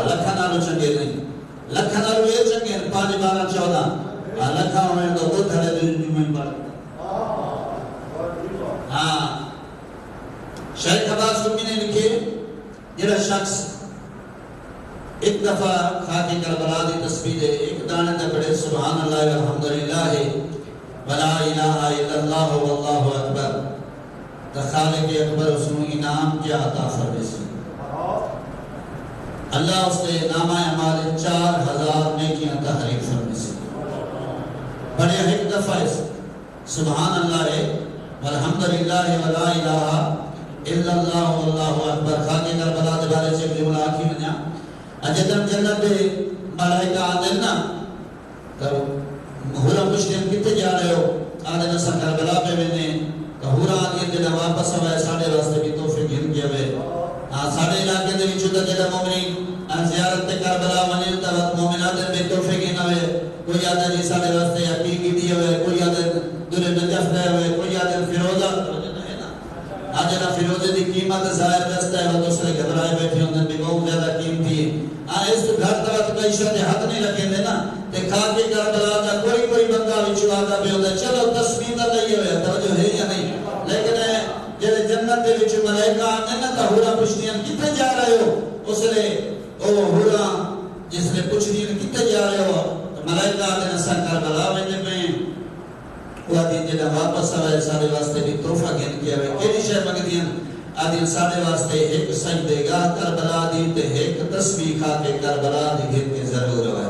لکھا نالو چنگے نہیں لکھا نالو یہ چنگے 5 12 14 لکھا ہوئے تو وہ دھڑے دن میں پڑھ ہاں شیخ عباس قمی نے لکھے جڑا شخص ایک دفعہ خاک کربلا دی تسبیح ایک دانے تے پڑھے سبحان اللہ والحمدللہ ولا الہ الا اللہ واللہ اکبر تو خالق اکبر اس نے انعام کیا عطا فرمائے سی اللہ اس کے نامہ اعمال 4000 نیکیاں تحریک فرمائے سی بڑے ایک دفعہ سبحان اللہ والحمدللہ ولا الہ الا اللہ واللہ اکبر خاک کربلا دے بارے سے جملہ آکھی منیا اجدم جنت دے ملائکہ آدھے نا تو ہورا مشکل کتے جا رہے ہو آدھے نسا کربلا پہ میں نے تو ہورا آدھے جنہ واپس ہوئے ساڑھے واسطے بھی توفیق گھن کیا ہوئے ساڑھے علاقے دے بھی چھتا جنہ مومنین زیارت تے کربلا منیل تاوت مومنات بھی توفیق گھن ہوئے کوئی آدھے جی ساڑھے واسطے یقین کی دی ہوئے کوئی آدھے دور نجف دے ہوئے کوئی آدھے فیروزہ آج نا فیروزے دی قیمت ظاہر دستا ہے وہ دوسرے گھبرائے بیٹھے ہوندے بھی بہت زیادہ قیمتی ہے اس گھر طرف کئی شاید حد نہیں رکھیں دے نا تے خاکی کربلا دا کوئی بندہ وچ آتا بھی ہوتا ہے چلو تصویر دا لئی ہوئے توجہ ہے یا نہیں لیکن جب جنت دے وچ ملائکہ آتے نا تو ہورا پوچھنیاں کتے جا رہے ہو اس لئے او ہورا جس نے پوچھنیاں کتے جا رہے ہو ملائکہ آتے نا سا کربلا ویندے پہ وہ آدھین جنہ واپس آئے سارے واسطے بھی توفہ گھن کیا ہوئے کیلی شاہ مگدین آدھین سارے واسطے ایک سجدے گاہ کربلا دیتے ایک تسبیح کھا کے کربلا دی گھن کے ضرور ہوئے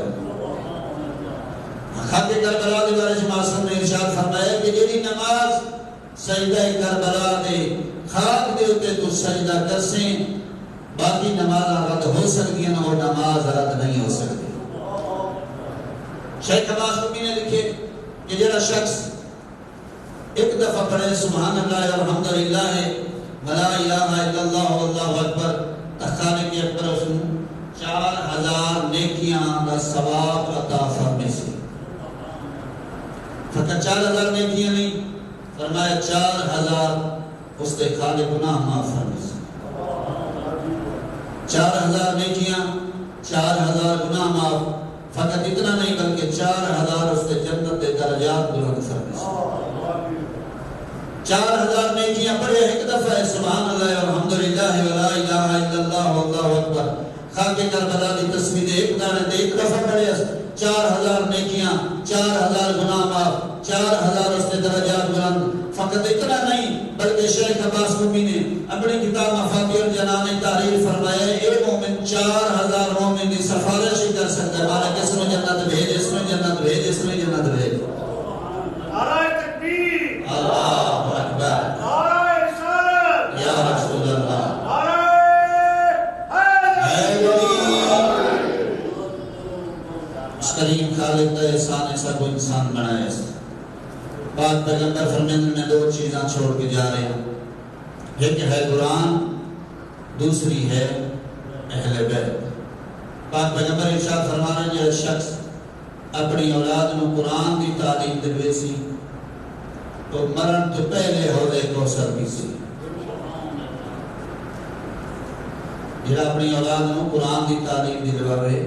کھا کے کربلا دی بارے معصوم نے ارشاد فرمایا کہ جیلی نماز سجدہ کربلا دے خاک دے ہوتے تو سجدہ کر سیں باقی نماز رد ہو سکتی ہیں اور نماز رد نہیں ہو سکتی شیخ عباس قمی نے لکھے کہ جیڑا شخص ایک دفعہ پڑھے سبحان اللہ والحمدللہ ولا الہ الا اللہ واللہ اکبر خالق اکبر اس نے 4000 نیکیاں دا ثواب عطا فرمائے سی فقط 4000 نیکیاں نہیں فرمایا 4000 اس دے خالق گناہ معاف فرمائے سی 4000 نیکیاں 4000 گناہ معاف فقط اتنا نہیں بلکہ 4000 اس دے جنت دے درجات بلند فرمائے سی 4000 نیکیاں پڑھے ایک دفعہ سبحان اللہ والحمدللہ ولا الہ الا اللہ واللہ اکبر خاک کربلا دی تسبیح ایک دانے دے ایک دفعہ پڑھے 4000 نیکیاں 4000 گناہ معاف 4000 اس نے درجات بلند فقط اتنا نہیں بلکہ شیخ عباس قمی نے اپنی کتاب مفاتیح الجنان تعریف فرمایا اے مومن 4000 مومن دی سفارش کر سکتا ہے مانا کس نے جنت بھیج اس نے جنت بھیج اس نے جنت بھیج نعرہ تکبیر اللہ اکبر نعرہ رسالت یا رسول اللہ نعرہ حیدر اس کریم خالق کا احسان ایسا کوئی انسان بنایا ہے پاک پیغمبر فرمیندے میں 2 چیزاں چھوڑ کے جا رہے ہیں ایک ہے قرآن دوسری ہے اہل بیت پاک پیغمبر ارشاد فرما رہے ہیں جو شخص اپنی اولاد میں قرآن کی تعلیم دے سی تو مرن تو پہلے حوض کوثر بھی سی جڑا اپنی اولاد میں قرآن کی تعلیم دلواوے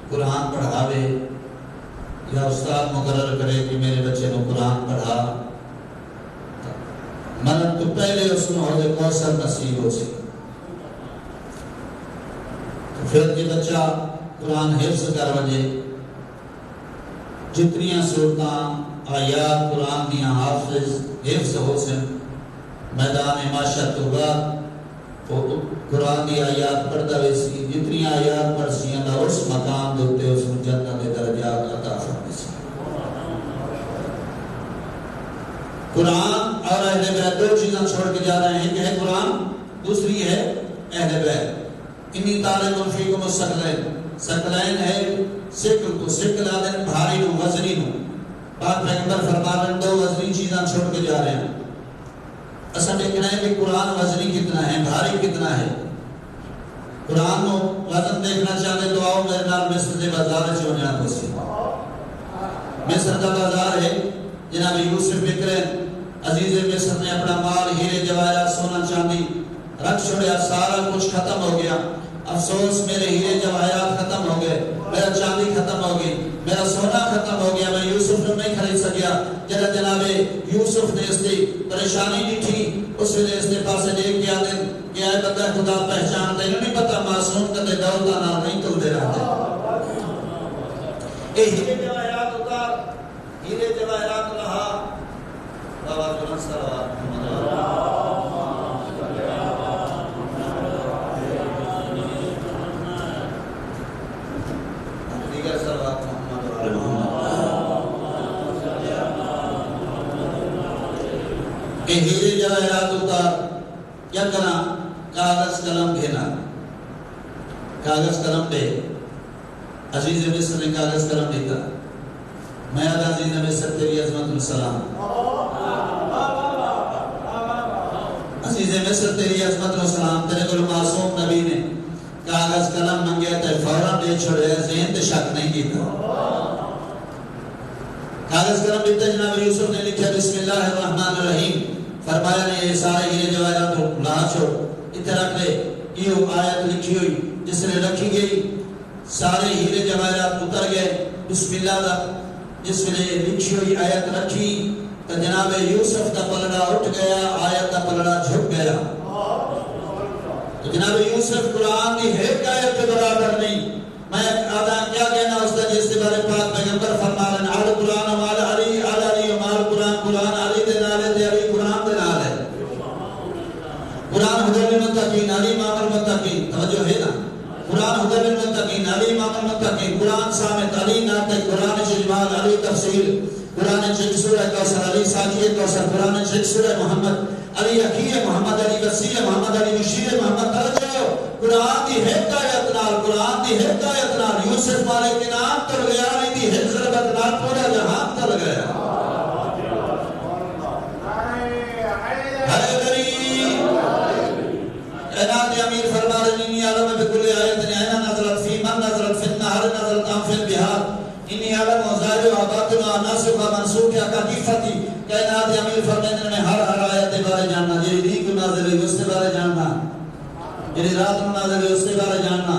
قرآن پڑھاوے یا استاد مقرر کرے کہ میرے بچے کو قرآن پڑھا مرن تو پہلے اس کو حوض کوثر نصیب ہو سی تو پھر یہ بچہ قرآن حفظ کر وجے جتنیاں صورتاں آیات قرآن دیاں حافظ حفظ ہو سن میدان معاشر تو بعد قرآن دی آیات پڑھتا ویسی جتنی آیات پڑھ سی اللہ اس مقام دوتے اس جنت درجات عطا فرمائے سی قرآن اور اہل بیت 2 چیزاں چھوڑ کے جا رہے ہیں ایک ہے قرآن دوسری ہے اہل بیت انی طالب فیکم الثقلین ثقلین ہے سکل کو سکل آدھن بھاری نو وزنی نو پاک پیغمبر فرما رہے ہیں 2 وزنی چیزاں چھوڑ کے جا رہے ہیں اصلا دیکھنا ہے کہ قرآن وزنی کتنا ہے بھاری کتنا ہے قرآن نو وزن دیکھنا چاہتے تو آؤ میرے نال مصر دے بازار سے ہونے آگو سی مصر دا بازار ہے جناب یوسف بکرین عزیز مصر نے اپنا مال ہیرے جواہرات سونا چاندی رکھ چھوڑیا سارا کچھ ختم ہو گیا افسوس میرے ہیرے جواہرات ختم ہو گئے، میرا چاندی ختم ہو گئی، میرا سونا ختم ہو گیا، میں یوسف نے نہیں خرید سکیا۔ جناب یوسف نے اس کی پریشانی نہیں تھی، اس وجہ اس کے پاس دیکھ کیا دن کہ اے بندہ خدا پہچان دے، نہیں پتا معصوم کدے دولتا نہ نہیں تلتے رہتے۔ اے ہیرے جواہرات اتار، ہیرے جواہرات لہا، بابا جنن صلوات کہ ہیرے جواہرات اتار، کیا کرنا؟ کاغذ قلم گھینا، کاغذ قلم دے۔ عزیز مصر نے کاغذ قلم دیتا، میں آدھا عزیز مصر تیری عظمت السلام، عزیز مصر تیری عظمت السلام، تیرے کو معصوم نبی نے کاغذ قلم منگیا تو فوراں دے چھوڑے، ذہن تے شک نہیں کیتا۔ کاغذ قلم دیتا، جناب یوسف نے لکھا بسم اللہ الرحمن الرحیم، فرمایا نے یہ سارے ہیرے جواہرات لا چھوڑ، اتنے رکھ لے۔ یہ آیت لکھی ہوئی جس نے رکھی گئی، سارے ہیرے جواہرات اتر گئے، بسم اللہ دا جس نے لکھی ہوئی آیت رکھی تو جناب یوسف کا پلڑا اٹھ گیا، آیت کا پلڑا جھک گیا۔ تو جناب یوسف قرآن کی ایک آیت کے برابر نہیں۔ میں آدھا کیا کہنا اس کا جس کے بارے پاک پیغمبر فرما رہے ہیں، آل قرآن مال علی، آل علی مال قرآن، قرآن علی دے نالے تے علی قرآن دے نالے، قرآن ہدی للمتقین، علی امام المتقین، توجہ ہے نا، قرآن ہدی للمتقین، علی امام المتقین، قرآن سامت، علی ناطق، قرآن اجمال، علی تفصیل، قرآن چک سورہ کوثر، علی ساقی کوثر، قرآن چک سورہ محمد، علی حقیق محمد، علی وسیع محمد، علی مشیر محمد۔ توجہ، قرآن دی ایک آیت نال، قرآن دی ایک آیت نال یوسف مالک کے نام تل گیا، نہیں دی ایک ضربت نال پورا جہان تل گیا۔ کائنات امیر فرما رہے انی عالم بکل آیت اینا نظرت فی من نظرت فی النہر نظرت ام فی البحار انی عالم و ظاہر و باطن و ناسخ و منسوخ یا کدیفتی۔ کائنات امیر فرماتے ہیں ہر آیت بارے جاننا، یہ دین کو نازل ہے اس کے بارے جاننا، یہ رات کو نازل ہے اس کے بارے جاننا،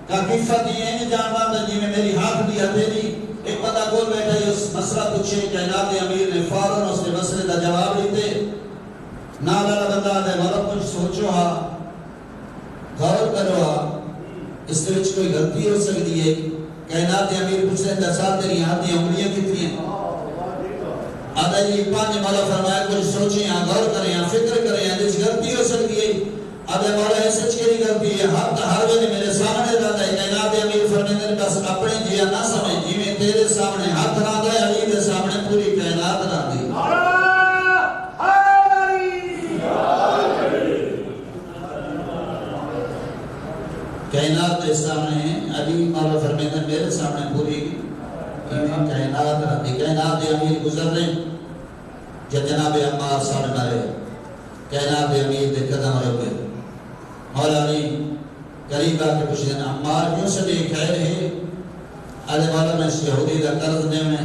کدیفتی یہ نہیں جاننا تو جی میں میری ہاتھ دی ہتھیلی۔ ایک بندہ بول بیٹھا ہے اس مسئلہ پوچھے، کائنات امیر نے فوراً اس کے مسئلے کا جواب دیتے۔ نالا بندہ دے مطلب کچھ سوچو ہا، غور کرو ہا، اس کے وچ کوئی غلطی ہو سکتی ہے۔ کائنات امیر پوچھ رہے ہیں دسا تیری ہاتھ دی انگلیاں کتنی ہیں؟ آدھا یہ پانچ مولا فرمایا کچھ سوچیں ہاں، غور کریں ہاں، فکر کریں ہاں، جس غلطی ہو سکتی ہے۔ آدھا مولا ہے سچ کی غلطی ہے، ہاتھ ہر ویلے میرے سامنے رہتا ہے۔ کائنات امیر فرماتے ہیں بس اپنے جیا نہ سمجھ، جی میں تیرے سامنے ہاتھ نہ دے، علی دے سامنے پوری کائنات نہ دی۔ کائنات کے سامنے علی مولا فرماتے ہیں میرے سامنے پوری کائنات نہ دی۔ کائنات امیر گزر رہے جناب عمار صاحب مارے، کائنات امیر دے قدم رکھے، مولا علی قریب آ کے پوچھتے ہیں عمار کیوں سے بھی خیر ہے؟ آدھے مولا میں یہودی کا قرض دے میں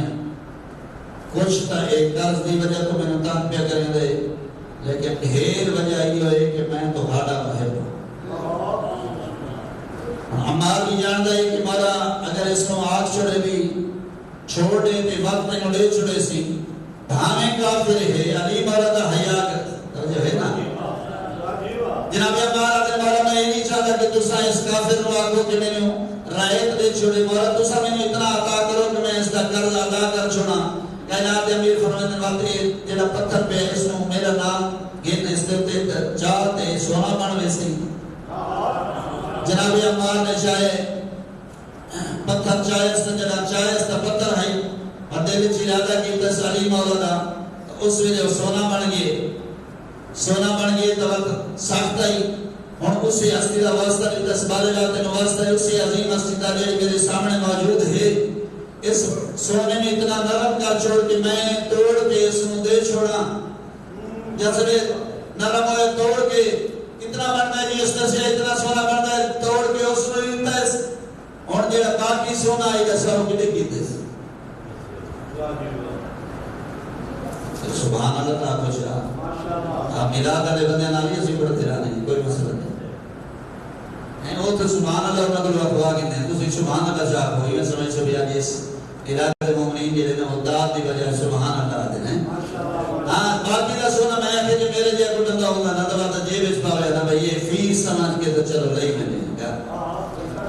کچھ تا ایک قرض دی وجہ تو میں نتان پہ کریں دے، لیکن ڈھیر وجہ یہ ہوئے کہ میں تو بھاڑا محب ہوں۔ عمار بھی جاندہ ہے کہ مولا اگر اس کو آگ چھوڑے بھی چھوڑ دے تے وقت میں لے چھوڑے سی بھانے کافر ہے، علی مولا دا حیاء کرتا جو ہے نا۔ جناب عمار آدھے مولا میں یہ نہیں چاہتا کہ تسا اس کافر رو آگو کہ میں نے رائت دے چھوڑے، مولا تسا میں نے اتنا عطا کرو کہ میں اس کا قرض ادا کر چھوڑا۔ کائنات امیر فرماتے وقت جڑا پتھر پہ اس نے میرا نام گن اس دے چاہتے سونا بن ویسی۔ جناب عمار نے چاہے پتھر چاہے اس نے جڑا چاہے اس کا پتھر ہے بندے وچ ارادہ کیتا علی مولا دا، اس وجہ سونا بن گئے، سونا بن گئے تو وقت سخت آئی ہن اسی ہستی دا واسطہ نہیں دس بارے جاتے نو واسطہ اسی عظیم ہستی دا جڑی میرے سامنے موجود ہے، اس سونے نے اتنا نرم کر چھوڑ کہ میں توڑ کے اس کو دے چھوڑا، جیسے نرم ہوئے توڑ کے اتنا بنتا ہے جی اس طرح سے اتنا سونا بنتا ہے توڑ کے اس کو لیتا ہے اور جڑا باقی سونا ہے جیسا وہ کٹے کیتے ہیں۔ سبحان اللہ تعالیٰ کچھ رہا آپ ملا کرے بندے نالی اسی پڑھتے رہا نہیں کوئی مسئلہ نہیں۔ وہ تو سبحان اللہ انہوں کو افوا کہتے ہیں تو سبحان اللہ صاحب ہوئی میں سمجھ سے بھی آج اس علاقے مومنین جلے نے مداد دی وجہ سبحان اللہ آتے ہیں ہاں باقی دا سونا میں آکے جو میرے جے کو ڈندا ہوگا نا تو بات جیب اس پاوے نا بھئی یہ فیس سمجھ کے تو چلو لئی میں دیں گا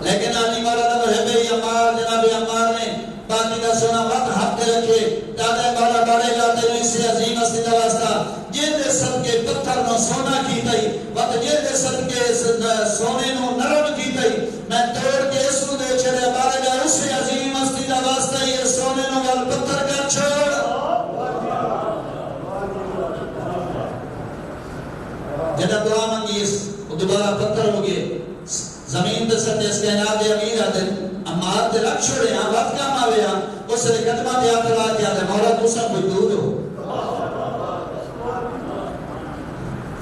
لیکن آنی مولا دا محبے عمار جناب عمار نے باقی دا سونا وقت حق کے رکھے دادے بالا بڑے لاتے جو اس سے عظیم استی دا واسطہ جیل دے سب کے پتھر نو سونا کی تئی وقت جیل دے سب کے سونے نو نرم کی تئی میں توڑ کے اسو دے چھڑے بارے گا اس سے عظیم استی دا واسطہ یہ سونے نو وال پتھر کا چھوڑ جنہ دعا منگی اس دوبارہ پتھر ہو گئے زمین تے ستے اس کائنات دے امیر آتے اما آپ تے رکھ چھوڑے ہاں وقت کام آوے ہاں اس سے قدمہ دیا کروا کیا دے مولا تو سب کوئی دور ہو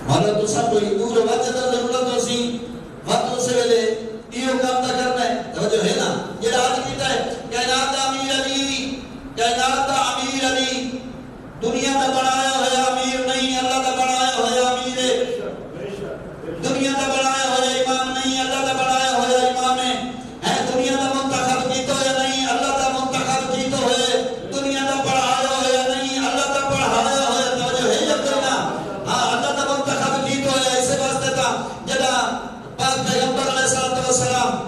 مولا تو سب کوئی دور ہو وقت جدہ ضرورت ہو سی وقت اسے ویلے ایو کام تا کرنا ہے توجہ ہے نا یہ راج کیتا ہے کائنات دا امیر علی کائنات دا امیر علی دنیا دا بنایا ہویا امیر نہیں اللہ دا بنایا ہویا امیر ہے دنیا دا بنایا ہویا امام نہیں اللہ دا بنایا ہویا امام ہے دنیا دا منتخب کیتا ہویا نہیں اللہ دا منتخب کیتا ہوئے دنیا دا پڑھایا ہویا نہیں اللہ دا پڑھایا ہویا توجہ ہے یا کرنا ہاں اللہ دا منتخب کیتا ہویا اسے واسطے تھا جدا پاک پیغمبر علیہ السلام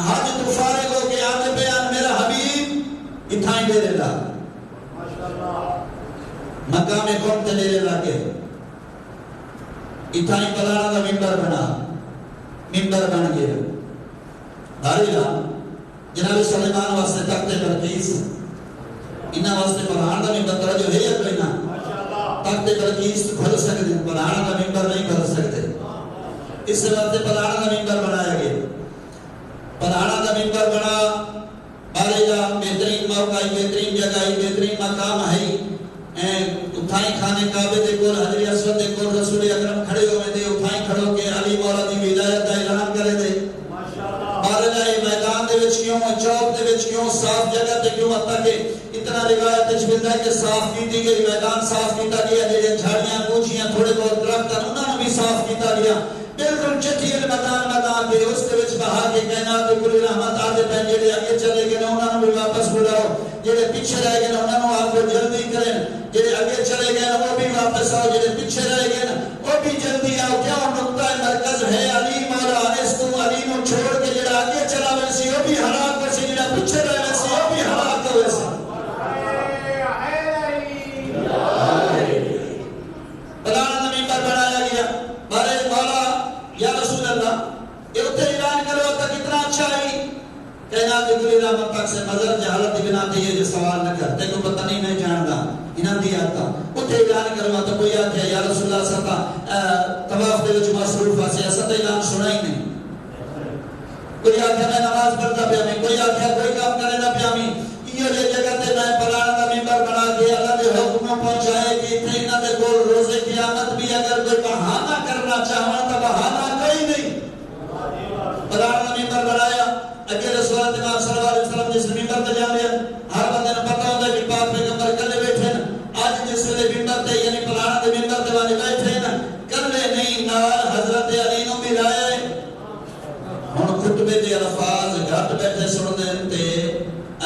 حج تو فارغ ہو کے آگے بیان میرا حبیب اتھائیں دے دے لا مقام قوم تے لے لا کے اتھائیں پلانا دا ممبر بنا ممبر بن گیا داری لا جناب سلیمان واسطے تخت بلقیس انہا واسطے پلانا دا ممبر توجہ ہے یا کوئی نا تخت بلقیس بھر سکتے پلانا دا ممبر نہیں بھر سکتے اس سے واسطے پلانا دا ممبر بنایا گیا پلانا دا ممبر بنا بارے جا بہترین موقع بہترین جگہ بہترین مقام ہے اتھائیں کھانے کعبے دے کول حجر اسود دے کول رسول اکرم کھڑے ہوئے دے اتھائیں کھڑو کے علی مولا دی ولایت دا اعلان کرے دے بارے جائے میدان دے وچ کیوں چوک دے وچ کیوں صاف جگہ تے کیوں حتیٰ کہ اتنا روایت وچ ملتا ہے کہ صاف کیتی گئی میدان صاف کیتا گیا جڑے جھاڑیاں بوجھیاں تھوڑے بہت درخت انہاں نوں بھی صاف کیتا گیا بالکل چٹھی میدان کے اس کے وچ بہا کے کائنات کل رحمت آدے پہن جڑے اگے چلے گئے انہاں نوں بھی واپس بلاؤ جڑے پیچھے رہ گئے انہاں نوں آپ جلدی کریں جڑے اگے چلے گئے وہ بھی واپس آؤ جڑے پیچھے رہ گئے وہ بھی جلدی آؤ کیا نقطہ مرکز ہے علی مولا اس تو علی نو چھوڑ کے جڑا اگے چلا ویسی وہ بھی ہلاک ہو سی جڑا پیچھے رہ ویسی وہ بھی ہلاک ہو ویسی بلانا زمین پر بنایا گیا بارے مولا یا رسول اللہ یہ اتنے اعلان کرو تک اتنا اچھا ہے کائنات کلی رحمت تک سے نظر جہالت بنا تے یہ جو سوال نہ کرتے کو پتہ نہیں میں جانتا انہاں دی آتا اتنے اعلان کروا تو کوئی آکھے یا رسول اللہ صلی اللہ طواف دے وچ مصروف ہے اساں تے اعلان سنا ہی نہیں کوئی آکھے میں نماز پڑھتا پیا میں کوئی آکھے کوئی کام کرے نہ پیا میں یہ جگہ تے میں پرانا دا منبر بنا کے اللہ دے حکم پہنچائے کہ اتنے انہاں دے کول روزے قیامت بھی اگر کوئی بہانہ کرنا چاہواں تو بہانہ کوئی نہیں پرانا دا منبر بنایا اگر رسول اللہ صلی اللہ علیہ وسلم جس منبر تے جاندے ہر بندے نوں پتہ ہوندا کہ پاک پیغمبر کلے بیٹھے ہیں اج جس ویلے منبر تے یعنی پرانا دے منبر تے والے بیٹھے ہیں کلے نہیں نال حضرت علی نوں بھی لایا ہے ہن خطبے دے الفاظ گھٹ بیٹھے سن دے تے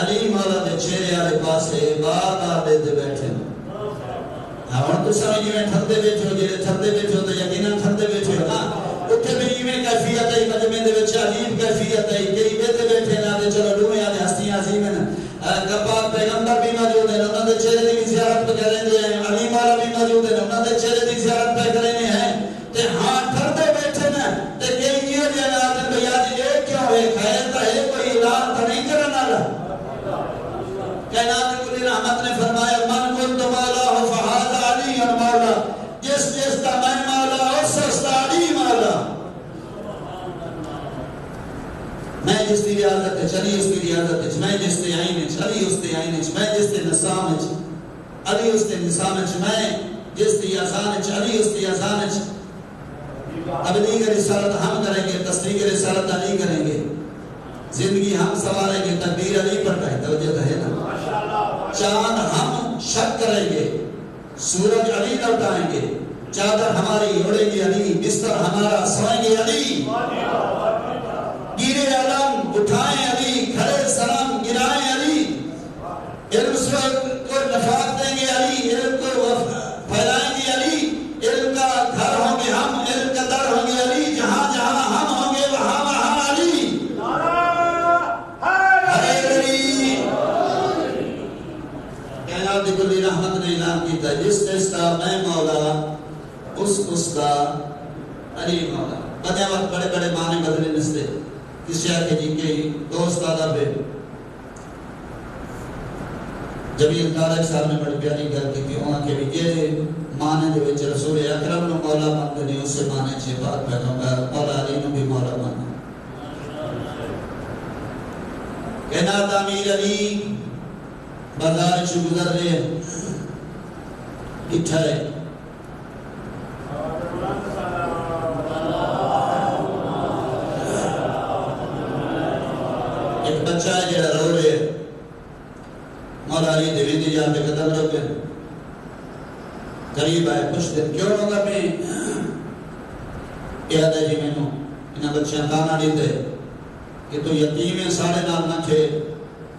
علی مولا دے چہرے والے پاسے بار دے بیٹھے ہن تو سمجھ میں ٹھردے بیٹھے ہو جڑے ٹھردے بیٹھے ہو تے یقیناً ٹھردے بیٹھے ہو نا اتنے بھی ایویں کیفیت ہے مجمع دے وچ عجیب کیفیت ہے کئی بیٹھے بیٹھے نا تے چلو دوویں آدے ہستیاں عظیم ہیں پاک پیغمبر بھی موجود ہیں انہاں دے چہرے دی زیارت پہ کریں دے ہیں علی مولا بھی موجود ہیں انہاں دے چہرے دی زیارت پہ کریں ہیں تے ہاں ٹھردے بیٹھے نا تے کئی یہ جناب بھئی اج یہ کیوں ہے خیر تا ہے کوئی اعلان تو نہیں کرن والا کائنات کلی رحمت نے فرمایا من کنت مولا فہذا علی مولا جس جس دا میں مولا اس دا علی مولا میں جس دی ریاضت ہے چلی اس کی ریاضت ہے میں جس تے آئین ہے چلی اس تے آئین ہے میں جس تے نسام ہے علی اس تے نسام ہے میں جس تے اذان ہے علی اس تے اذان ہے تبلیغ رسالت ہم کریں گے تصدیق رسالت علی کریں گے زندگی ہم سواریں گے تکبیر علی پڑھتا ہے توجہ تو ہے نا چاند ہم شک کریں گے سورج علی لوٹائیں گے چادر ہماری اڑیں گے علی بستر ہمارا سوئیں گے علی زیر علم اٹھائیں علی، کھڑے سلام گرائیں علی، علم سے کو نفاق دیں گے علی، علم کو پھیلائیں گے علی، علم کا گھر ہوں گے ہم، علم کا در ہوں گے علی، جہاں جہاں ہم ہوں گے وہاں وہاں علی، علی کائنات کلی رحمت نے اعلان کیتا جس کا میں مولا اس کا علی مولا۔ بدے وقت بڑے بڑے معنی بدلے نستے کسی آکے جی کے دوست آدھا پہ جبیل طارق صاحب نے بڑی پیاری گل کی کہ وہاں کے بھی یہ معنی دے وچ رسول اکرم نو مولا مانتے نہیں، اسے معنی چھے بات پیغمبر مولا علی نو بھی مولا مانتے۔ کائنات امیر علی بازار سے گزر رہے ہیں، اٹھائے ایک بچہ ہے جڑا رو رہے مولا علی دیوی دی جان پہ قدم رکھ گئے، قریب آئے پوچھ دیں کیوں روگا پہ یاد ہے جی میں نو انہاں بچیاں تانا دیتے کہ تو یتیم ہے سارے نام نہ تھے،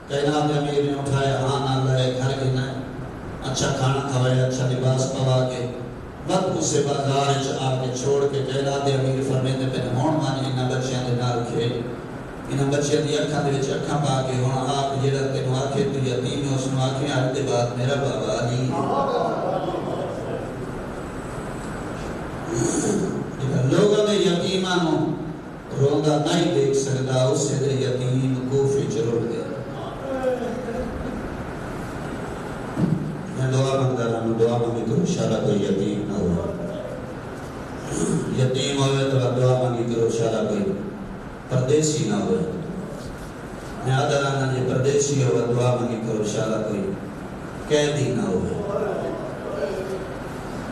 کائنات امیر نے اٹھایا ہاں نہ لائے گھر گنا ہے، اچھا کھانا کھوائے، اچھا لباس پوا کے وقت اسے بازار آ کے چھوڑ کے کائنات امیر فرمیندے پہ ہون مانی انہاں بچیاں دے نال کھیل، انہاں بچیاں دی اکھاں دے وچ اکھاں پا کے ہن آپ جڑا تینوں آکھے تو یتیم ہے اس نوں آکھے اج دے بعد میرا بابا علی لوگوں نے یتیماں نوں روندا نہیں دیکھ سکدا، اسے دے یتیم کوفے چ رول گئے۔ میں دعا منگتا رہا دعا منگی کرو شارہ کوئی یتیم نہ ہو، یتیم ہوئے تو دعا منگی کرو شارہ کوئی پردیسی نہ ہوئے، میں آدھا رہنا جی پردیسی ہوئے دعا منگی کرو شارہ کوئی قیدی نہ ہوئے۔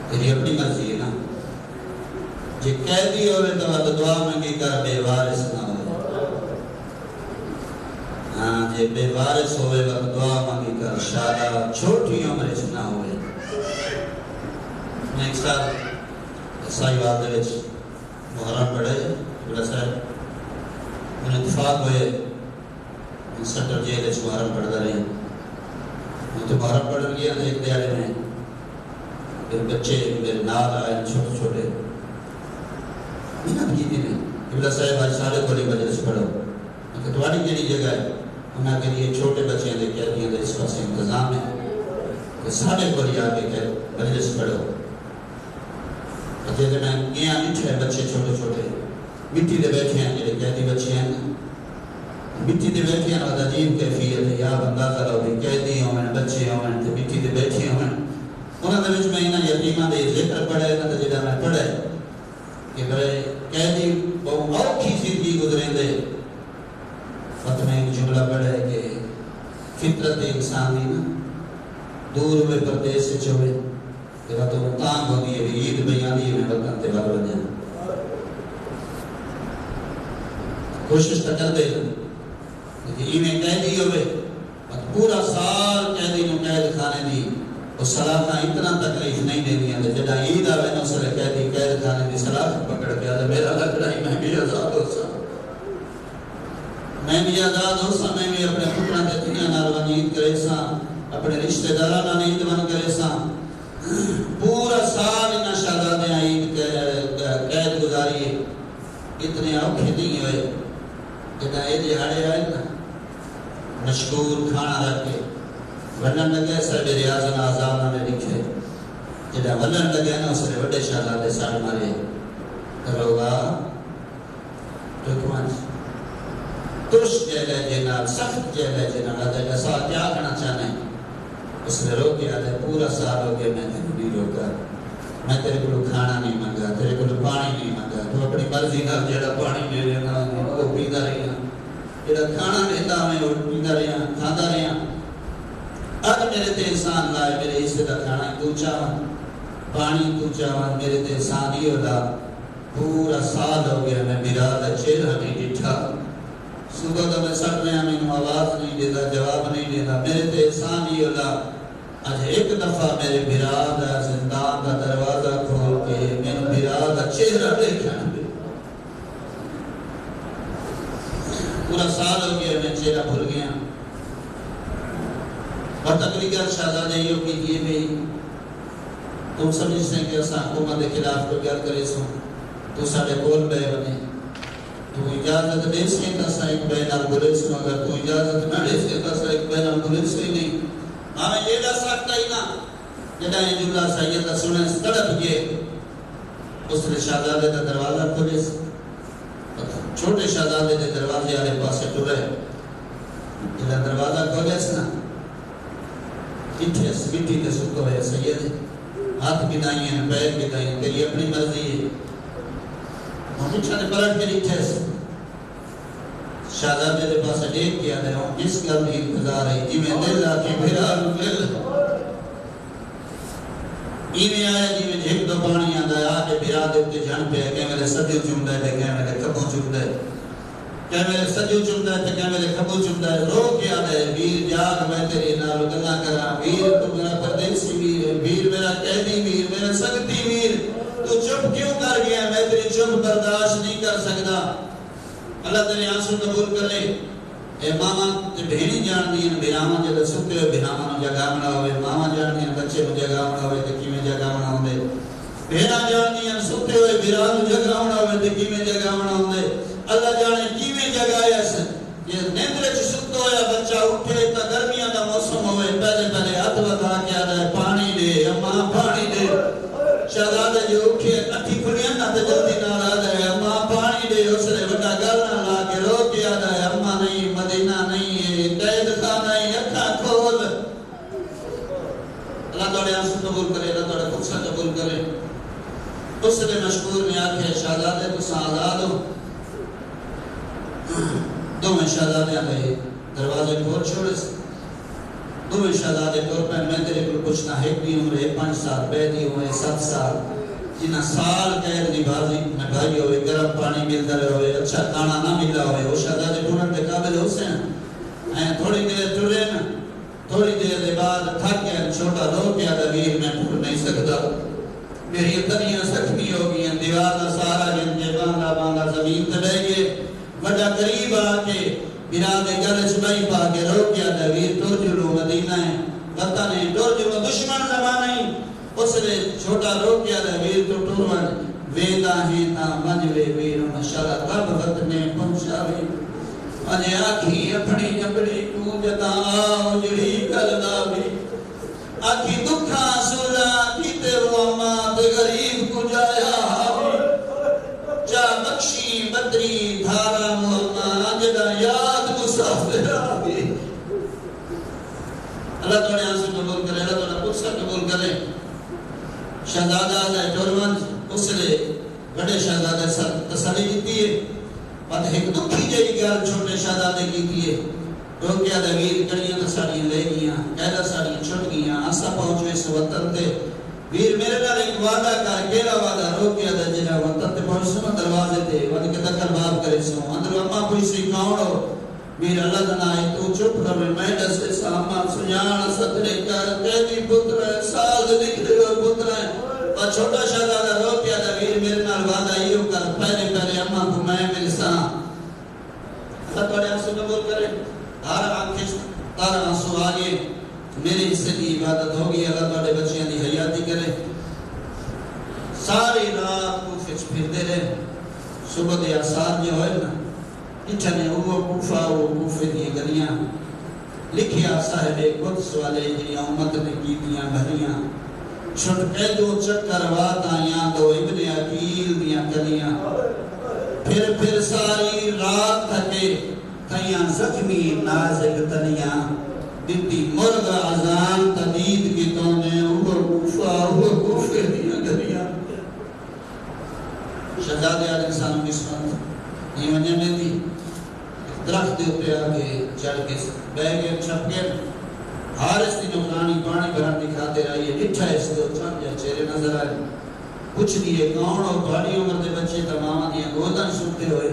تیری اپنی مرضی ہے نا، جی قیدی ہوئے تو دعا منگی کر بے وارث نہ ہوئے، ہاں جی بے وارث ہوئے وقت دعا منگی کر شادہ چھوٹی عمر سے نہ ہوئے۔ میں ایک ساتھ عیسائی وعدے وچ محرم پڑھے بڑا صاحب میں اتفاق ہوئے سٹر جیل وچ محرم پڑھتا رہی، میں تو محرم پڑھ گیا ایک دیارے میں میرے بچے میرے نال آئے چھوٹے چھوٹے محنت کی تھی نے ابلا صاحب آج سارے کولی مجلس پڑھو، میں کہ تمہاری کیڑی جگہ ہے، انہاں کے لیے چھوٹے بچیاں دے قیدیاں دے اس پاس انتظام ہے کہ سارے کولی آ کے مجلس پڑھو۔ کہ میں گیا نٹھے بچے چھوٹے چھوٹے مٹی دے بیٹھے ہیں جڑے قیدی بچے ہیں مٹی دے بیٹھے ہیں اور عجیب کیفیت ہے یا اندازہ کرو بھی قیدی ہوئے بچے ہوئے تے مٹی دے بیٹھے ہوئے، انہاں دے وچ میں انہاں یتیماں دے ذکر پڑھے انہاں دے جڑا میں پڑھے کہ بڑے قیدی بہت اوکھی زندگی گزریں دے، وقت میں ایک جملہ پڑھے کہ فطرت انسانی نا دور ہوئے پردیس سے چھوئے تیرا تو تانگ ہو دیئے بھی عید بیانی ہے میں وطن تے بار بجانا کوشش تا کر دے کہ ایویں قیدی ہوئے پورا سال قیدی نو قید کھانے دی اور سلاخہ اتنا تکلیف نہیں دے دیا کہ جڑا عید آوے نو سر قیدی قید کھانے دی سلاخ پکڑ کے آدھا میرا لگڑائی میں بھی آزاد ہو سا میں بھی آزاد ہو سا، میں بھی اپنے پکڑا دے دنیا نالوان عید کرے سا، اپنے رشتہ داران عید بن کرے سا، پورا سال انہا شہزادیاں عید قید گزاری اتنے اوکھے نہیں ہوئے جنہا اے دہاڑے آئے نا مشکور کھانا رکھ کے ونن لگے سر بے ریاضن آزادہ نے لکھے جنہا ونن لگے نا اس نے وڈے شہزادے ساڑھ مارے کروگا ٹکمان ترش جیلے جنال سخت جیلے جنال آدھے ایسا کیا کرنا چاہنے اس نے رو کے آدھے پورا سال ہو گیا میں تیرے نہیں روکا، میں تیرے کو کھانا نہیں مانگا، تیرے کو پانی نہیں مانگا، تو اپنی مرضی نال جیڑا پانی لے لینا وہ پیدا رہی ہیں، جیڑا کھانا لیتا ہمیں وہ پیدا رہی ہیں کھانا رہی ہیں۔ اب میرے تے احسان لائے میرے حصے دا کھانا تو چاہاں پانی تو چاہاں میرے تے احسان ہی ہوتا، پورا سال ہو گیا میں میرا دا چہرہ نہیں ڈٹھا، صبح تو میں سڑ رہا میں آواز نہیں دیتا جواب نہیں دیتا، میرے تے احسان ہی ہوتا آج ایک دفعہ میرے براد زندان کا دروازہ کھول کے میرے براد چہرہ دیکھا پورا سال ہو گیا میں چہرہ بھول گیا اور تقریباً شہزادے یہ کی دیے بھی تم سمجھتے ہیں کہ ایسا حکومت کے خلاف کوئی گل کرے سو تو سارے بول بے بنے تو اجازت دے سے تسا ایک بے نال بولے سو اگر تو اجازت نہ دے سے تسا ایک بے نال بولے سو ہی نہیں ہمیں یہ دس سکتا ہی نا جدا یہ جملہ سید سنے تڑپ گئے اس نے شہزادے کا دروازہ کھولے چھوٹے شہزادے کے دروازے والے پاسے ٹرے جدا دروازہ کھولے نا اٹھے مٹی تے سکو ہے سید ہاتھ بدائی ہیں پیر بدائی ہیں تیری اپنی مرضی ہے مٹھا نے پلٹ کے اٹھے شہزادے کے پاس دیکھ کے آنے ہوں جس گل کی انتظار ہے جی میں دل آ کے پھرا دل ایویں آیا جی میں جھک دو پانی آدھا آ کے پھرا دے تے جھن پہ کہ میرے سجو چمدا ہے کہ میرے کبو چمدا ہے کہ میرے سجو چمدا ہے کہ میرے کبو چمدا ہے رو کے آدھا ہے ویر جاگ میں تیرے نال گلاں کراں ویر تو میرا پردیسی ویر ہے ویر میرا قیدی ویر میرا سنگتی ویر تو چپ کیوں کر گیا میں تیری چپ برداشت نہیں کر سکتا اللہ تیرے آنسو قبول کر لے اے ماما تے بہنی جان دی ان بیراواں جے سکتے ہوئے بیراواں نو جگہ بنا ہوئے ماما جان دی بچے نو جگہ بنا ہوئے تے کیویں جگہ بنا ہوندے بہنا جان دی سکتے ہوئے بیراواں نو جگہ بنا ہوئے تے کیویں جگہ بنا ہوندے اللہ جانے کیویں جگہ ہے اس یہ نیندر وچ سکتا ہویا بچہ اٹھے تے گرمیاں دا موسم ہوئے پہلے پہلے ہاتھ ودا کے آدا ہے پانی دے اماں پانی دے شہزادے جو اٹھے اٹھی کھلیاں نہ تے جلدی نال آدا ہے اماں پانی دے اس نے بڑا گل نہ لا کے رو کے آدا ہے اماں نہیں مدینہ نہیں ہے قید خانہ ہے اکھاں کھول اللہ تعالی آنسو قبول کرے اللہ تعالی غصہ قبول کرے اس نے مشکور نے آکھے شہزادے تو آزاد ہو دو میں شہزادے آگئے دروازے کھول چھوڑے دو میں شہزادے طور پر میں تیرے کو کچھ نہ ایک بھی عمر 5 سال بیدی ہوئے 7 سال جنہ سال قید دی بازی نبھائی ہوئے گرم پانی ملتا رہے ہوئے اچھا کھانا نہ ملا ہوئے وہ شہزادے ٹورن کے قابل حسین تھوڑی دیر ٹورے نا تھوڑی دیر دے بعد تھک گیا چھوٹا رو کیا ویر میں ٹور نہیں سکتا میری تنیاں زخمی ہو گئی دیوار کا سارا جن کے باندھا باندھا زمین تے بہ گئے بڑا قریب آ کے بنا دے گل چبائی پا کے رو کیا ویر ٹور جلو مدینہ ہے وطن ہے ٹور جلو دشمن زمانہ ہی اس نے چھوٹا رو کیا ویر تو ٹورون ویدا ہی تا مجوے ویر مشالہ رب وطنے پہنچاوے انے آکھی اپنی جبڑی کو جتا جڑی گل دا بھی آکھی دکھا سولا کیتے وہ مات غریب کو جایا جا بخشی بدری دھارا محمد جدا یاد مسافر آگے اللہ تعالی آنسو قبول کرے اللہ تعالی غصہ قبول کرے شہزادہ ہے ٹورمنز اس نے بڑے شہزادے سر تسلی دیتی ہے پتہ ایک دکھی جی گل چھوٹے شہزادے کی دیئے روکیا دے ویر کڑیاں تو ساڑیاں لے گیاں قیدہ ساڑیاں چھٹ گیاں آسا پہنچوے اس وطن تے ویر میرے نال ایک وعدہ کر کیڑا وعدہ روکیا دے جنہ وطن تے پہنچ سو دروازے تے ود کے دکھل باب کرے سو اندر اما کوئی سی کون ہو ویر اللہ دنا ہے تو چپ رہے میں دسے ساما سجان سترے کر قیدی پتر سال نکلے اور پتر ہے اور چھوٹا شہزادہ روکیا دے ویر میرے نال وعدہ یہ کر پہلے پہلے اما کو میں ملسا اللہ تعالی آنسو قبول کرے تارا آنکھیں تارا آنسو آگے میری حصے کی عبادت ہوگی اللہ تعالی بچیاں دی حیاتی کرے ساری رات کو فچ پھر دے رہے صبح دے آثار جو ہوئے نا اتنے وہ کوفہ وہ کوفے دی گلیاں لکھیا صاحب قدس والے جنیاں امت نے کی دیاں بھریاں چھٹکے دو چکر وات آیاں دو ابن عقیل دیاں گلیاں پھر ساری رات تھکے تھیاں زخمی نازک تنیاں دیتی مرغ عزام تدید کی تونے وہ کوفے دیاں گلیاں شہزادے آل انسانوں کی سنت یہ وجہ میں تھی درخت دے اپنے آگے چڑھ کے بہ گئے چھپ گئے حارس دی نوکرانی پانی بھرن دکھاتے رہی ہے لٹھا اس کو چند یا چہرے نظر آئے کچھ دیئے کون ہو تھوڑی عمر دے بچے تمام دیاں گودن سنتے ہوئے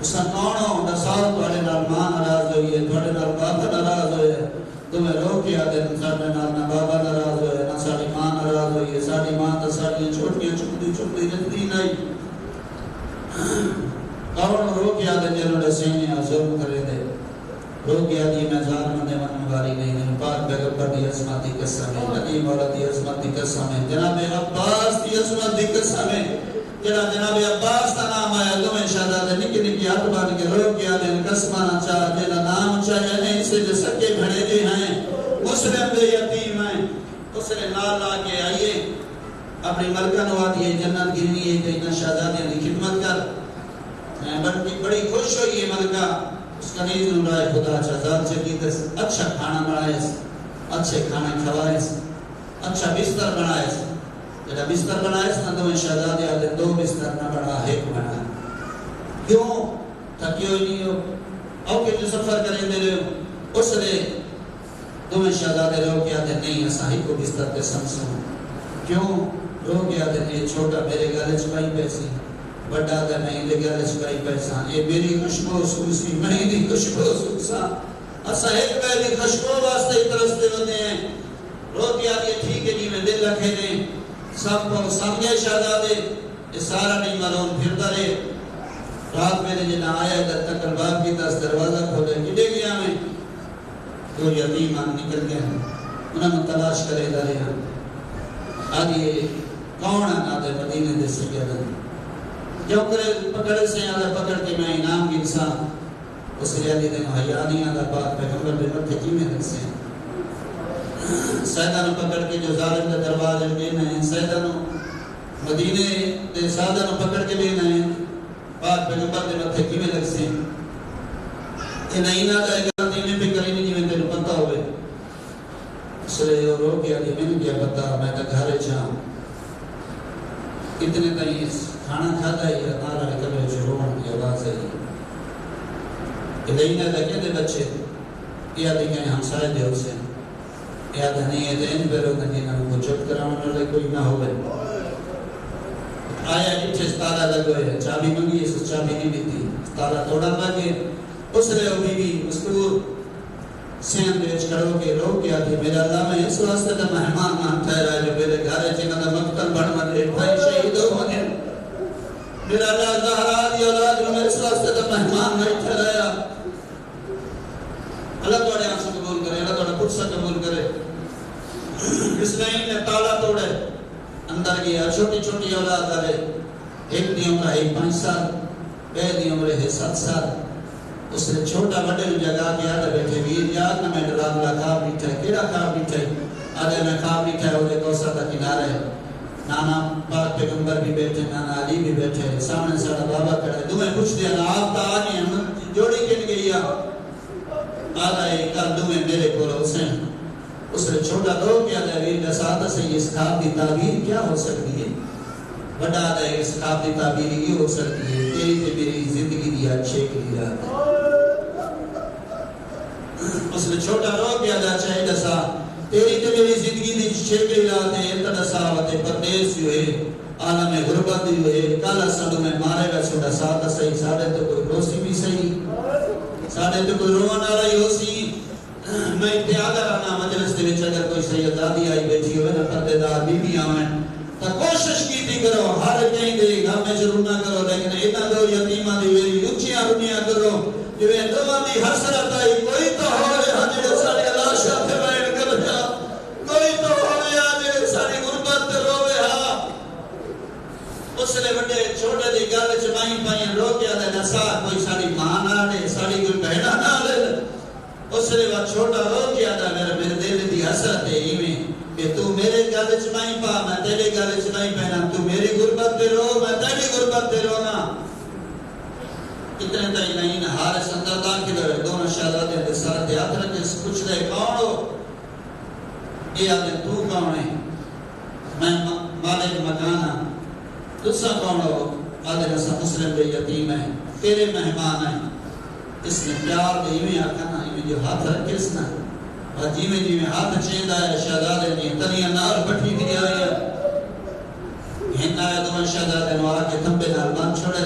اسا کون ہو دساؤ تھوڑے نال ماں ناراض ہوئی ہے تھوڑے نال بابا ناراض ہوئے ہے تمہیں رو کے آدھے ساڑھے نال نہ بابا ناراض ہوئے نہ ساڑھی ماں ناراض ہوئی ہے ساڑھی ماں تا ساڑھیاں چھوٹیاں چھپتی جلدی نہیں کون رو کے آدھے جنہوں نے سینے ظلم رو گیا دی میں ظالم نے من مباری نہیں پاک پیغمبر دی عظمت دی قسم ہے نبی مولا دی عظمت دی قسم ہے جناب عباس دی عظمت دی قسم ہے جناب عباس کا نام آیا تو میں شہزادے نکی نکی ہاتھ بان کے رو گیا دن قسمانا چاہ جینا نام چاہے نہیں سے جو سکے بھڑے جی ہیں مسلم دے یتیم ہیں اس نے نال آگے آئیے اپنی ملکہ نوا دیئے جنت گرنی ہے کہ انہا شہزادے دی خدمت کر بڑی خوش ہوئی ہے ملکہ اس کا نیز نورائے خدا شہزاد چکی دس اچھا کھانا بنائے اچھے کھانا کھوائے اچھا بستر بنائے جب بستر بنائے نا تو میں شہزادے آدھے دو بستر نہ بڑا ایک بنا کیوں تھکیو نہیں ہو او کہ جو سفر کریں دے رہے ہو اس نے تو میں شہزادے رو کیا دے نہیں اساہی کو بستر پہ سمسوں کیوں رو کیا دے نہیں چھوٹا میرے گالے چکائی پیسی بڑا دے نہیں لے گالے چکائی پیسا یہ میری خوشبو سوسی میں دی خوشبو سوسا اسا ایک پہلی خوشبو واسطے ترستے ہوتے ہیں رو کیا دے ٹھیک ہے جی میں دل رکھے دیں سب کو سامنے شہزادے یہ سارا نہیں معلوم پھرتا رہے رات میں نے جنہا آیا ادھر تک الباب کی دس دروازہ کھولے گڑے گیا میں دو یتیم آن نکل گئے انہوں نے تلاش کرے دارے ہیں آدھے کون آنا دے مدینے دے سے گیا دے جو کرے پکڑ سے آدھا پکڑ کے میں انعام کی انسان اس لئے آدھے دیں حیانی آدھا پاک پیغمبر دے مرتے کی میں دکھ سے سیدانو پکڑ کے جو ظالم دے دروازے میں ہیں سیدانو مدینے دے سادانو پکڑ کے بھی ہیں پاک پیغمبر دے مرتے کی میں دکھ سے یہ نہیں نہ جائے گا دینے پہ کریں نہیں میں تیرے پتہ ہوئے اس لئے رو کیا دی میں نے کیا پتہ میں تا گھارے چاہوں اتنے تائی کھانا کھاتا ہے یا نارا کبھی جو روحان کی آواز ہے یہ نہیں نہ لگے دے بچے یہ آدھی کہیں ہم سائے دے اسے یہ آدھا نہیں ہے دین بیرو نجینا کو چپ کراؤں لے کوئی نہ ہوئے آیا جتھے ستارہ لگوئے چابی منگی اس چابی نہیں بھی تھی ستارہ توڑا لگے اس لئے وہ بی مستور سین دیچ کرو کے رو کیا تھی میرا اللہ میں اس واسطے دا مہمان مان ٹھہرا ہے جو میرے گھارے چینا دا مقتل بڑھ مدے بھائی شہید ہو مدے میرا اللہ زہرا دی اولاد جو میں اس واسطے دا مہمان نہیں ٹھہرایا اللہ توڑے آنسو قبول کرے اللہ توڑے پرسا قبول کرے اسرائیل نے تالا توڑے اندر گیا چھوٹی چھوٹی اولاد آلے ایک دی عمرہ 5 سال بے دی عمرہ 7 سال اس نے چھوٹا بڑے جگہ کیا آدھے بیٹھے ویر یاد نہ میں ڈران لا خواب بیٹھا ہے کیڑا خواب بیٹھا ہے آدھے میں خواب بیٹھا ہے وہ کوسا تھا کنارے نانا پاک پیغمبر بھی بیٹھے نانا علی بھی بیٹھے سامنے ساڑھا بابا کھڑا ہے دمیں پوچھ دیا نا آپ تا آگے ہم جوڑی کن گئی آدھا ایک دمیں میرے کو حسین اس نے چھوٹا دو کیا آدھے ویر جسادہ سے یہ خواب دی تعبیر کیا ہو سکتی ہے بڑا آدھے اس خواب دی تعبیر یہ ہو سکتی ہے تیری تے میری زندگی دی اچھے کے لیے رات ہے اس نے چھوٹا رو کیا دا چاہے دسا تیری تے میری زندگی دی چھے کے رات ہے انتا دسا وطے پردیس ہوئے عالم غربت ہوئے کالا سڑو میں مارے گا چھوٹا ساتھ صحیح ساڑھے تو کوئی روسی بھی صحیح ساڑھے تو کوئی روان آ رہی ہو سی میں اتحادہ رہنا مجلس دے وچ اگر کوئی سیدادی آئی بیٹھی ہوئے نا پردے دار بی بی آویں تا کوشش کی تھی کرو ہر کہیں دے گھر میں ضرور نہ کرو لیکن اینا دو یتیمہ دی ویری اچھیاں رنیاں کرو جو یہ دو دی حسرت آئی کوئی تو ہوئے حجر ساڑے لاشا پہ بیٹھ کر جا کوئی تو ہوئے حجر ساڑی غربت روے ہاں اس نے بڑے چھوٹے دی گل چمائی پائیں رو کیا دے نسا کوئی ساڑی ماں نہ لے ساڑی کوئی بہنہ نہ لے اس نے وہ چھوٹا رو کیا دا میرے دل دی حسرت ہے ایمیں کہ تو میرے گل چمائی پا میں تیرے گل چمائی پہنا تو میری غربت پہ رو میں تیری غربت پہ رونا اتنے تائی نہیں ہارے سندر داخل ہوئے دونوں شہزادے دے ساتھ ہاتھ رکھے پوچھ رہے کون ہو یہ آدھے تو کون ہے میں مالک مکانا تسا کون ہو آدھے نسا مسلم دے یتیم ہے تیرے مہمان ہیں اس نے پیار دے ہمیں آکھنا ہمیں جو ہاتھ رکھے اس نے اور جی میں ہاتھ چیند آیا شہزادے نے تنیا نار بٹھی دی آیا ہن آیا دو شہزادے نے آکے تھمبے نال بان چھوڑے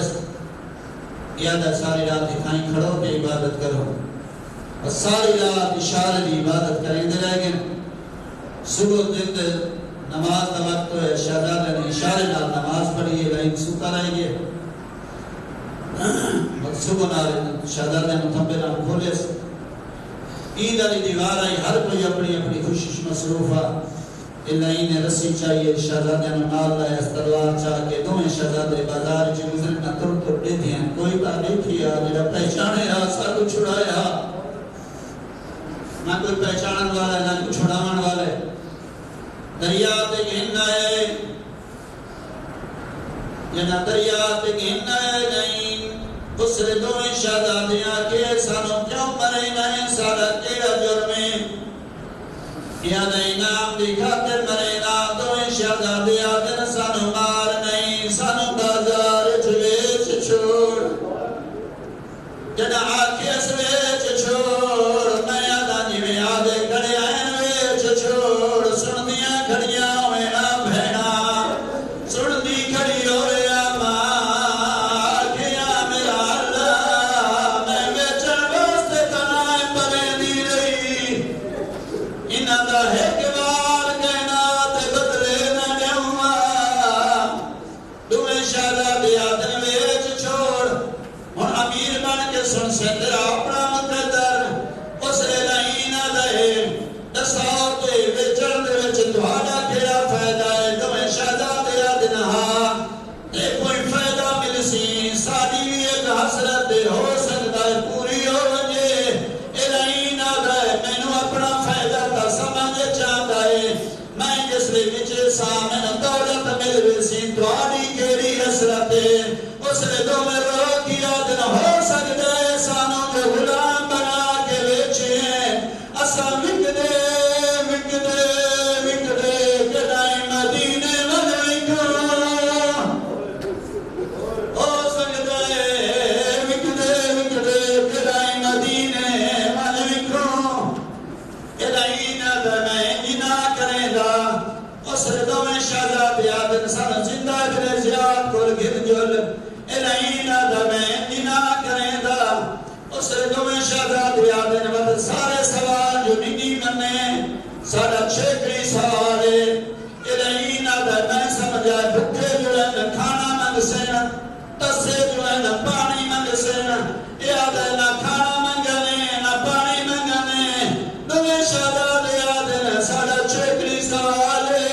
یادہ ساری رات دکھائیں کھڑو کے عبادت کرو اور ساری رات اشارے دی عبادت کریں دے رہ گئے صبح دن دے نماز دا وقت ہے شہزادے نے اشارے نال نماز پڑھی ہے لائن سوتا رہ گئے صبح نال شہزادے نے تھمبے نال کھولے عید علی دیوار آئی ہر کوئی اپنی اپنی خوشش مصروف آ اللہ نے رسی چاہیے شہزادے نال لائے اس تلوار چاہ کے دوئے شہزادے بازار چی گزر نہ تر دے دیا کوئی بات نہیں کیا جڑا پہچانے آ سا کو چھڑایا نہ کوئی پہچان والا نہ کوئی چھڑاون والا دریا تے گھن آئے جنا دریا تے گھن آئے نہیں اسرے دوئے شہزادیاں کے سانو کیوں مرے نہیں سارا کیڑا جرمے یا نہیں نام دی خاطر مرے نا دوئے شہزادیاں دن سانو مار نہیں سانو بازار چویچ چھوڑ جنا آکے اس ویچ چھوڑ میں آدھا جی میں آدھے کھڑے آئین ویچ چھوڑ سن دیا کھڑیاں ہوئے آ بھینا سن دی کھڑی ہوئے آ ماں کیا میرا اللہ میں ویچن واسطے تنائے پرے دی رہی انہاں دا ایک بار کہنا تے بدلے نہ جاؤں دوئے شہزادے آدھن ویچ چھوڑ اور امیر بن کے سن سے تیرا اپنا مقدر اس لئے نہیں نہ دے دساؤ تے ویچن دے ویچ دوہانا کیڑا فائدہ ہے دوئے شہزادے آدھن ہاں تے کوئی فائدہ مل سی ساری بھی ایک حسرت ہو سکتا ہے پوری ہو ونجے اے نہیں نہ دے میں نو اپنا فائدہ تا سمجھ چاہتا ہے میں جس لئے وچے سامن دولت مل ویسی دواری کیڑی حسرت ہے اس لئے دو میں رو کیا دن ہو سکتا ہے سانوں کے غلام بنا کے بیچے ہیں اسا وک دے کدائی مدینے مدوکو ہو سکتا ہے وک دے کدائی مدینے مدوکو کدائی نہ دے میں جنا کریں دا اس لئے دو میں شہزادے آدن سن زندہ کرے زیاد کل گر جل الہی نہ دا میں جنا کریں دا اس لئے دو میں شہزادے آدن ود سارے سوال جو نہیں مننے سارا چھکری سوالے الہی نہ دا میں سمجھا بھکے جو ہے نہ کھانا منگ سینا تسے جو ہے نہ پانی منگ سینا یاد ہے نہ کھانا منگنے نہ پانی منگنے دو میں شہزادے آدن سارا چھکری سوالے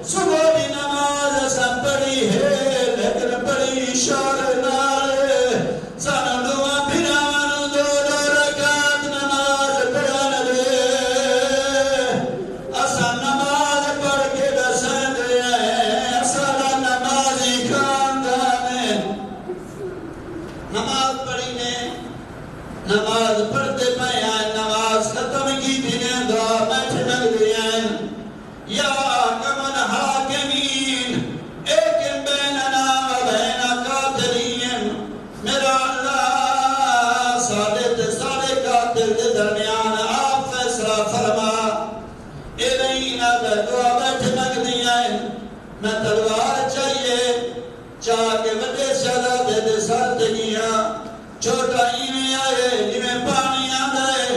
صبح بھی نماز سن پڑی ہے لیکن پڑی شور نالے سانو دعا پھراوانو دو رکعت نماز پڑھن دے اسا نماز پڑھ کے دسن دے اسا نمازی خاندان ہے نماز پڑھی نے نماز پڑھتے پہ آئے نماز ختم کی دینے دعا بیٹھے لگ دیا یا کمن حاکمین ایک بیننا و بین قاتلین میرا اللہ سارے قاتل دے درمیان آپ فیصلہ فرما اے نہیں نہ دعا بیٹھے لگ دیا میں تلوار چاہیے چاہ کے وڈے شہزادے دے سر تے گیا چھوٹا ایویں آئے جویں پانی آندے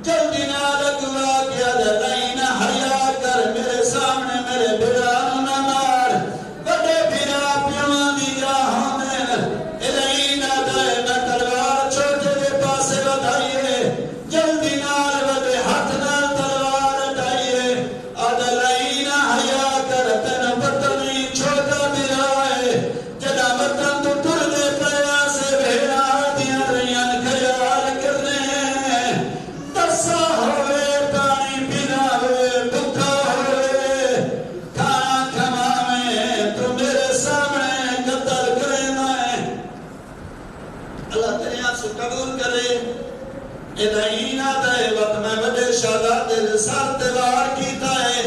جلدی نہ لگوا کیا دے نہ حیا کر میرے سامنے میرے بھرا نہ مار بڑے بھرا پیوان دی راہوں میں الہی نہ دے میں تلوار چھوٹے دے پاسے بدھائیے جلدی نال بدے ہاتھ نال تلوار اٹھائیے الہی نہ حیا کر تین پتہ نہیں چھوٹا بھرا ہے جدا وطن تو ٹر دے پیا سے بھیڑا دیاں ریاں خیال کرنے تسا ہوئے پانی پینا ہوئے بھکا ہوئے کھانا کھماویں تو میرے سامنے قتل کرنا ہے اللہ تیرے آنسو قبول کرے الہی نہ دے وقت میں وڈے شہزادے دے سر تلوار کیتا ہے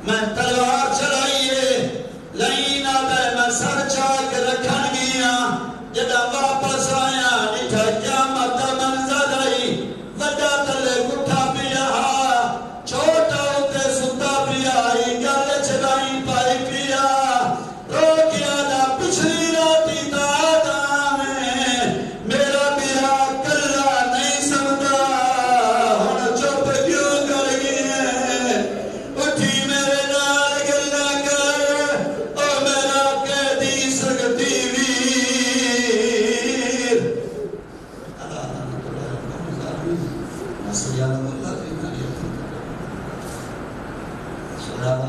میں تلوار چلائیے لئی نہ دے میں سر چاہ کے رکھن گیا جدا واپس آیا نٹھا قیامت منظر آئی وڈا تلے گٹھا پیا چھوٹا ہوتے ستا پیا گل چلائی پائی پیا رو کیا دا پچھلی راتی دادا میں میرا میرا کلا نہیں سمجھا ہن چپ کیوں کر گئے اٹھی میرے نال گلا کر او میرا قیدی سکتی ویر سيادة الذين يتقون سلام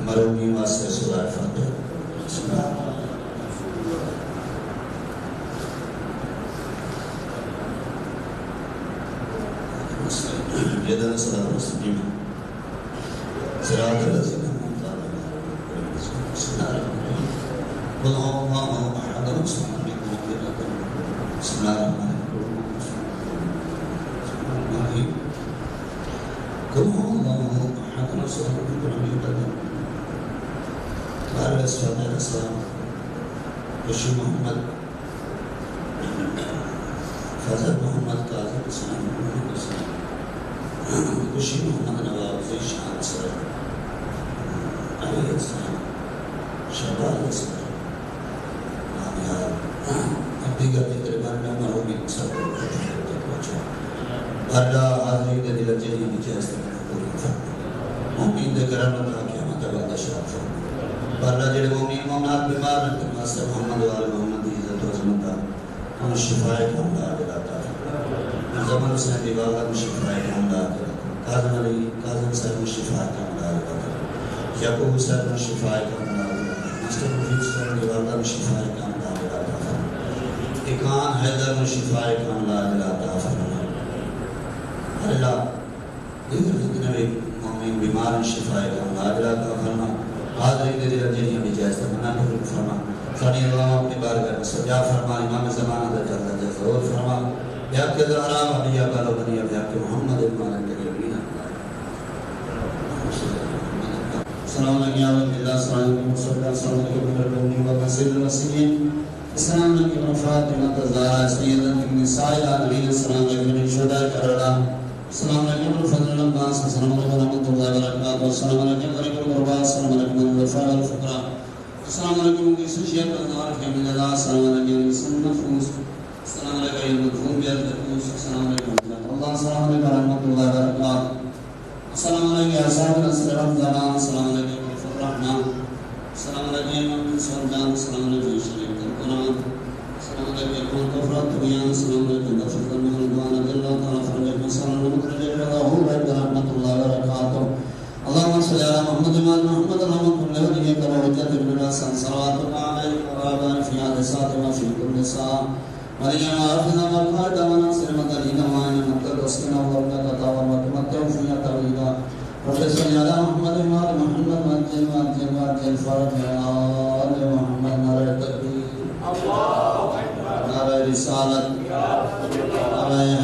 مرونی واسطے سورہ فاتحہ يدنا صراط المستقيم صراط الذين أنعمت عليهم بسم الله الرحمن الرحيم قل هو الله أحد الصمد لم يلد ولم يولد بسم الله الرحمن الرحيم قل هو الله أحد الصمد لم يلد قال الصلاة والسلام بشر محمد فضل محمد كاظم السلام خوشی محمد نواب شان سر علیہ السلام شہباز السلام نامیار دیگر تقریباً میں مرحومی سب کو پہنچا بردہ حاضری دے دل جہی بچیس تک پوری فرم مومین دے کرم تا قیامت بعد شرف فرم بردہ جڑے مومین مومنات بیمار رکھتے ماستے محمد وآل محمد دی عزت و عظمت ہم شفائے کاملہ دلاتا زمان حسین دیواغا میں شفائے کاملہ دلاتا کاظم علی کاظم صاحب میں شفائے کاملہ دلاتا یعقوب صاحب میں شفائے کاملہ دلاتا ماسٹر مفید صاحب دیواغا میں شفائے کاملہ دلاتا اکان حیدر میں شفائے کاملہ دلاتا اللہ دیگر جتنے بھی مومن بیمار میں شفائے کاملہ دلاتا فرما حاضری دے دل جنیاں بھی جائزہ منا نظر فرما سانی اللہ اپنی بارگاہ میں سجا فرما امام زمانہ دا جلدہ جزور فرما بیاب کے زہرا وحبیہ بالو بنی بیاب کے محمد المانا تقریبین السلام علیکم یا رب اللہ السلام علیکم صلی اللہ السلام علیکم ربونی وقصد المسیحین السلام علیکم فاطمہ تزارہ سیدہ النساء العالمین السلام علیکم شہداء کررہ السلام علیکم فضل العباس السلام علیکم رحمت اللہ وبرکاتہ السلام علیکم غریب الغرباء السلام علیکم الوفاء والفقراء السلام علیکم قیسوشیت الدار حمد اللہ السلام علیکم سن نفوس السلام علیکم المدفون بیردکوس السلام علیکم اللہ السلام علیکم رحمت اللہ وبرکاتہ السلام علیکم اصحاب نصر رمضان السلام علیکم حفظ الرحمن السلام علیکم امن سلطان السلام علیکم شریف القرآن السلام علیکم کفرات بیان السلام علیکم دفت المحلوان اللہ تعالیٰ فرجکم السلام علیکم اللہ رحمت اللہ وبرکاتہ اللهم صل على محمد وعلى محمد اللهم كن له كروجة من الحسن صلواتك عليه وآبان في هذه الساعة وفي كل ساعة وليا وعافنا والقائد وناصر مدلينا وعين مقدر اسكنا وابنك طاوى وتمتع فيها طويلا رب صل على محمد وعلى محمد وعجل وعجل وعجل فرج آل محمد نار التكبير الله أكبر نار رسالة نار